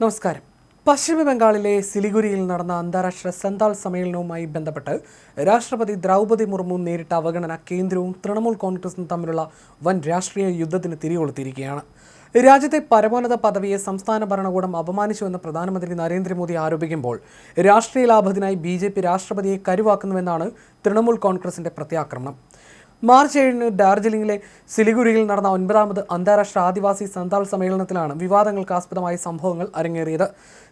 നമസ്കാരം. പശ്ചിമ ബംഗാളിലെ സിലിഗുരിയിൽ നടന്ന അന്താരാഷ്ട്ര സന്താൾ സമ്മേളനവുമായി ബന്ധപ്പെട്ട് രാഷ്ട്രപതി ദ്രൗപദി മുർമു നേരിട്ട അവഗണന കേന്ദ്രവും തൃണമൂൽ കോൺഗ്രസും തമ്മിലുള്ള വൻ രാഷ്ട്രീയ യുദ്ധത്തിന് തിരികൊളുത്തിയിരിക്കുകയാണ്. രാജ്യത്തെ പരമോന്നത പദവിയെ സംസ്ഥാന ഭരണകൂടം അപമാനിച്ചുവെന്ന് പ്രധാനമന്ത്രി നരേന്ദ്രമോദി ആരോപിക്കുമ്പോൾ രാഷ്ട്രീയ ലാഭത്തിനായി BJP രാഷ്ട്രപതിയെ കരുവാക്കുന്നുവെന്നാണ് തൃണമൂൽ കോൺഗ്രസിന്റെ പ്രത്യാക്രമണം. മാർച്ച് 7 ഡാർജിലിംഗിലെ സിലിഗുരിയിൽ നടന്ന 9ാമത് അന്താരാഷ്ട്ര ആദിവാസി സന്താൾ സമ്മേളനത്തിലാണ് വിവാദങ്ങൾക്കാസ്പദമായ സംഭവങ്ങൾ അരങ്ങേറിയത്.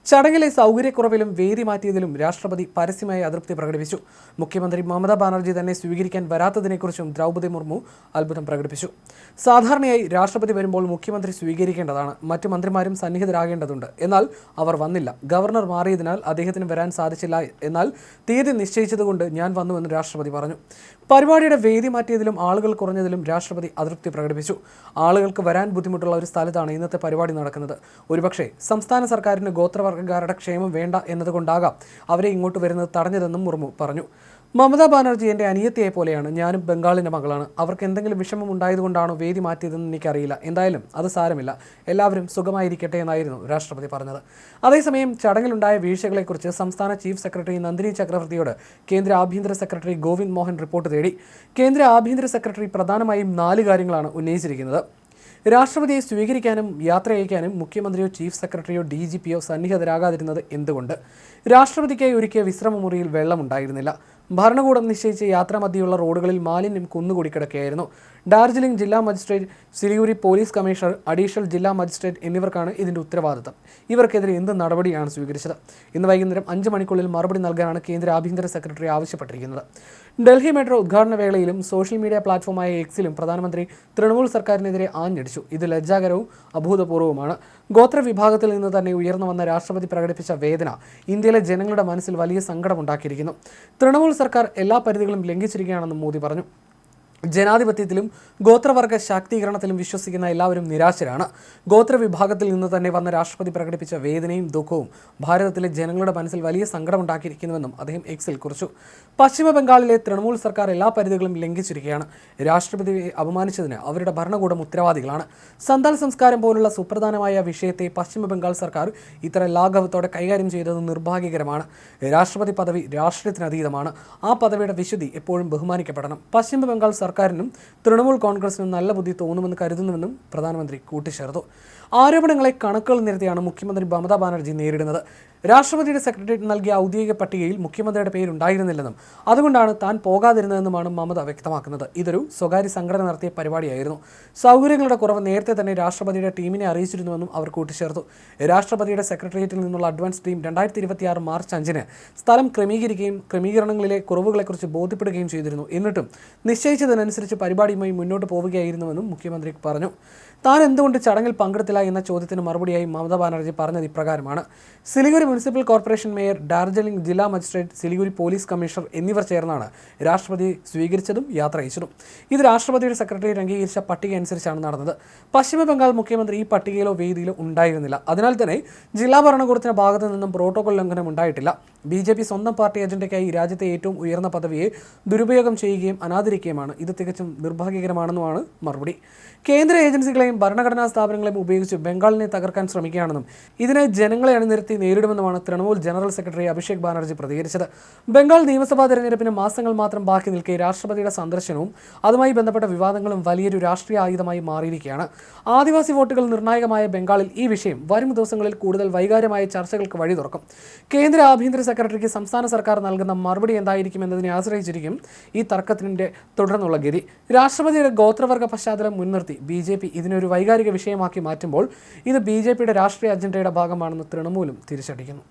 ചടങ്ങിലെ സൗകര്യക്കുറവിലും വേദി മാറ്റിയതിലും രാഷ്ട്രപതി പരസ്യമായി അതൃപ്തി പ്രകടിപ്പിച്ചു. മുഖ്യമന്ത്രി മമതാ ബാനർജി തന്നെ സ്വീകരിക്കാൻ വരാത്തതിനെക്കുറിച്ചും ദ്രൗപദി മുർമു അത്ഭുതം പ്രകടിപ്പിച്ചു. സാധാരണയായി രാഷ്ട്രപതി വരുമ്പോൾ മുഖ്യമന്ത്രി സ്വീകരിക്കേണ്ടതാണ്, മറ്റു മന്ത്രിമാരും സന്നിഹിതരാകേണ്ടതുണ്ട്. എന്നാൽ അവർ വന്നില്ല. ഗവർണർ മാറിയതിനാൽ അദ്ദേഹത്തിന് വരാൻ സാധിച്ചില്ല. എന്നാൽ തീയതി നിശ്ചയിച്ചതുകൊണ്ട് ഞാൻ വന്നുവെന്ന് രാഷ്ട്രപതി പറഞ്ഞു. പരിപാടിയുടെ വേദി മാറ്റിയതിലും ആളുകൾ കുറഞ്ഞതിലും രാഷ്ട്രപതി അതൃപ്തി പ്രകടിപ്പിച്ചു. ആളുകൾക്ക് വരാൻ ബുദ്ധിമുട്ടുള്ള ഒരു സ്ഥലത്താണ് ഇന്നത്തെ പരിപാടി നടക്കുന്നത്. ഒരുപക്ഷെ സംസ്ഥാന സർക്കാരിന് ഗോത്രവർഗ്ഗക്കാരുടെ ക്ഷേമം വേണ്ട എന്നതുകൊണ്ടാകാം അവരെ ഇങ്ങോട്ട് വരുന്നത് തടഞ്ഞതെന്നും മുർമു പറഞ്ഞു. മമതാ ബാനർജി എൻ്റെ അനിയത്തിയെ പോലെയാണ്. ഞാനും ബംഗാളിൻ്റെ മകളാണ്. അവർക്ക് എന്തെങ്കിലും വിഷമം ഉണ്ടായതുകൊണ്ടാണോ വേദി മാറ്റിയതെന്ന് എനിക്കറിയില്ല. എന്തായാലും അത് സാരമില്ല. എല്ലാവരും സുഖമായിരിക്കട്ടെ എന്നായിരുന്നു രാഷ്ട്രപതി പറഞ്ഞത്. അതേസമയം ചടങ്ങിലുണ്ടായ വീഴ്ചകളെക്കുറിച്ച് സംസ്ഥാന ചീഫ് സെക്രട്ടറി നന്ദിനി ചക്രവർത്തിയോട് കേന്ദ്ര ആഭ്യന്തര സെക്രട്ടറി ഗോവിന്ദ് മോഹൻ റിപ്പോർട്ട് തേടി. കേന്ദ്ര ആഭ്യന്തര സെക്രട്ടറി പ്രധാനമായും 4 കാര്യങ്ങളാണ് ഉന്നയിച്ചിരിക്കുന്നത്. രാഷ്ട്രപതിയെ സ്വീകരിക്കാനും യാത്ര അയക്കാനും മുഖ്യമന്ത്രിയോ ചീഫ് സെക്രട്ടറിയോ DGPയോ സന്നിഹിതരാകാതിരുന്നത് എന്തുകൊണ്ട്? രാഷ്ട്രപതിക്കായി ഒരുക്കിയ വിശ്രമമുറിയിൽ വെള്ളമുണ്ടായിരുന്നില്ല. ഭരണകൂടം നിശ്ചയിച്ച യാത്രാമധ്യയുള്ള റോഡുകളിൽ മാലിന്യം കുന്നുകൂടിക്കിടക്കുകയായിരുന്നു. ഡാർജിലിംഗ് ജില്ലാ magistrate, Siliguri police commissioner, additional ജില്ലാ മജിസ്ട്രേറ്റ് എന്നിവർക്കാണ് ഇതിൻ്റെ ഉത്തരവാദിത്തം. ഇവർക്കെതിരെ എന്ത് നടപടിയാണ് സ്വീകരിച്ചത്? ഇന്ന് വൈകുന്നേരം 5 മണിക്കുള്ളിൽ മറുപടി നൽകാനാണ് കേന്ദ്ര ആഭ്യന്തര സെക്രട്ടറി ആവശ്യപ്പെട്ടിരിക്കുന്നത്. ഡൽഹി മെട്രോ ഉദ്ഘാടന വേളയിലും സോഷ്യൽ മീഡിയ പ്ലാറ്റ്ഫോമായ എക്സിലും പ്രധാനമന്ത്രി തൃണമൂൽ സർക്കാരിനെതിരെ ആഞ്ഞടിച്ചു. ഇത് ലജ്ജാകരവും അഭൂതപൂർവവുമാണ്. ഗോത്രവിഭാഗത്തിൽ നിന്ന് തന്നെ ഉയർന്നു വന്ന രാഷ്ട്രപതി പ്രകടിപ്പിച്ച വേദന ഇന്ത്യയിലെ ജനങ്ങളുടെ മനസ്സിൽ വലിയ സങ്കടമുണ്ടാക്കിയിരിക്കുന്നു. തൃണമൂൽ സർക്കാർ എല്ലാ പരിധികളും ലംഘിച്ചിരിക്കുകയാണെന്നും മോദി പറഞ്ഞു. ജനാധിപത്യത്തിലും ഗോത്രവർഗ ശാക്തീകരണത്തിലും വിശ്വസിക്കുന്ന എല്ലാവരും നിരാശരാണ്. ഗോത്രവിഭാഗത്തിൽ നിന്ന് തന്നെ വന്ന രാഷ്ട്രപതി പ്രകടിപ്പിച്ച വേദനയും ദുഃഖവും ഭാരതത്തിലെ ജനങ്ങളുടെ മനസ്സിൽ വലിയ സങ്കടമുണ്ടാക്കിയിരിക്കുന്നുവെന്നും അദ്ദേഹം എക്സിൽ കുറിച്ചു. പശ്ചിമ ബംഗാളിലെ തൃണമൂൽ സർക്കാർ എല്ലാ പരിധികളും ലംഘിച്ചിരിക്കുകയാണ്. രാഷ്ട്രപതിയെ അപമാനിച്ചതിന് അവരുടെ ഭരണകൂടം ഉത്തരവാദികളാണ്. സന്താൽ സംസ്കാരം പോലുള്ള സുപ്രധാനമായ വിഷയത്തെ പശ്ചിമ ബംഗാൾ സർക്കാർ ഇത്ര ലാഘവത്തോടെ കൈകാര്യം ചെയ്തത് നിർഭാഗ്യകരമാണ്. രാഷ്ട്രപതി പദവി രാഷ്ട്രീയത്തിനതീതമാണ്. ആ പദവിയുടെ വിശുദ്ധി എപ്പോഴും ബഹുമാനിക്കപ്പെടണം. പശ്ചിമ ബംഗാൾ സർക്കാരിനും തൃണമൂൽ കോൺഗ്രസിനും നല്ല ബുദ്ധി തോന്നുമെന്ന് കരുതുന്നുവെന്നും പ്രധാനമന്ത്രി കൂട്ടിച്ചേർത്തു. ആരോപണങ്ങളെ കണക്കുകൾ നിരത്തിയാണ് മുഖ്യമന്ത്രി മമതാ ബാനർജി നേരിടുന്നത്. രാഷ്ട്രപതിയുടെ സെക്രട്ടേറിയറ്റ് നൽകിയ ഔദ്യോഗിക പട്ടികയിൽ മുഖ്യമന്ത്രിയുടെ പേരുണ്ടായിരുന്നില്ലെന്നും അതുകൊണ്ടാണ് താൻ പോകാതിരുന്നതെന്നുമാണ് മമത വ്യക്തമാക്കുന്നത്. ഇതൊരു സ്വകാര്യ സംഘടന നടത്തിയ പരിപാടിയായിരുന്നു. സൗകര്യങ്ങളുടെ കുറവ് നേരത്തെ തന്നെ രാഷ്ട്രപതിയുടെ ടീമിനെ അറിയിച്ചിരുന്നുവെന്നും അവർ കൂട്ടിച്ചേർത്തു. രാഷ്ട്രപതിയുടെ സെക്രട്ടേറിയറ്റിൽ നിന്നുള്ള അഡ്വാൻസ് ടീം 2026 മാർച്ച് 5 സ്ഥലം ക്രമീകരിക്കുകയും ക്രമീകരണങ്ങളിലെ കുറവുകളെക്കുറിച്ച് ബോധ്യപ്പെടുകയും ചെയ്തിരുന്നു. എന്നിട്ടും നിശ്ചയിച്ചതിനനുസരിച്ച് പരിപാടിയുമായി മുന്നോട്ട് പോവുകയായിരുന്നുവെന്നും മുഖ്യമന്ത്രി പറഞ്ഞു. താൻ എന്തുകൊണ്ട് ചടങ്ങിൽ പങ്കെടുത്തില്ല എന്ന ചോദ്യത്തിന് മറുപടിയായി മമതാ ബാനർജി പറഞ്ഞത് ഇപ്രകാരമാണ്. Siliguri municipal corporation mayor, Darjeeling ജില്ലാ മജിസ്ട്രേറ്റ്, സിലിഗുരി പോലീസ് കമ്മീഷണർ എന്നിവർ ചേർന്നാണ് രാഷ്ട്രപതിയെ സ്വീകരിച്ചതും യാത്ര അയച്ചതും. ഇത് രാഷ്ട്രപതിയുടെ സെക്രട്ടേറിയറ്റ് അംഗീകരിച്ച പട്ടിക അനുസരിച്ചാണ് നടന്നത്. പശ്ചിമ ബംഗാൾ മുഖ്യമന്ത്രി ഈ പട്ടികയിലോ വേദിയിലോ ഉണ്ടായിരുന്നില്ല. അതിനാൽ തന്നെ ജില്ലാ ഭരണകൂടത്തിന്റെ ഭാഗത്തു നിന്നും പ്രോട്ടോകോൾ ലംഘനം ഉണ്ടായിട്ടില്ല. BJP സ്വന്തം പാർട്ടി അജണ്ടയ്ക്കായി രാജ്യത്തെ ഏറ്റവും ഉയർന്ന പദവിയെ ദുരുപയോഗം ചെയ്യുകയും അനാദരിക്കുകയുമാണ്. ഇത് തികച്ചും നിർഭാഗ്യകരമാണെന്നുമാണ് മറുപടി. കേന്ദ്ര ഏജൻസികളെയും ഭരണഘടനാ സ്ഥാപനങ്ങളെയും ഉപയോഗിച്ച് ബംഗാളിനെ തകർക്കാൻ ശ്രമിക്കുകയാണെന്നും ഇതിനെ ജനങ്ങളെ അണിനിരത്തി നേരിടുമെന്നുമാണ് തൃണമൂൽ ജനറൽ സെക്രട്ടറി അഭിഷേക് ബാനർജി പ്രതികരിച്ചത്. ബംഗാൾ നിയമസഭാ തെരഞ്ഞെടുപ്പിന് മാസങ്ങൾ മാത്രം ബാക്കി നിൽക്കെ രാഷ്ട്രപതിയുടെ സന്ദർശനവും അതുമായി ബന്ധപ്പെട്ട വിവാദങ്ങളും വലിയൊരു രാഷ്ട്രീയ ആയുധമായി മാറിയിരിക്കുകയാണ്. ആദിവാസി വോട്ടുകൾ നിർണായകമായ ബംഗാളിൽ ഈ വിഷയം വരും ദിവസങ്ങളിൽ കൂടുതൽ വൈകാര്യമായ ചർച്ചകൾക്ക് വഴി തുറക്കും. കേന്ദ്ര ആഭ്യന്തര സെക്രട്ടറിക്ക് സംസ്ഥാന സർക്കാർ നൽകുന്ന മറുപടി എന്തായിരിക്കും എന്നതിനെ ആശ്രയിച്ചിരിക്കും ഈ തർക്കത്തിന്റെ തുടർന്നുള്ള ഗതി. രാഷ്ട്രപതിയുടെ ഗോത്രവർഗ പശ്ചാത്തലം മുൻനിർത്തി BJP ഇതിനൊരു വൈകാരിക വിഷയമാക്കി മാറ്റുമ്പോൾ ഇത് BJPയുടെ രാഷ്ട്രീയ അജണ്ടയുടെ ഭാഗമാണെന്ന് തൃണമൂലും തിരിച്ചടിക്കുന്നു.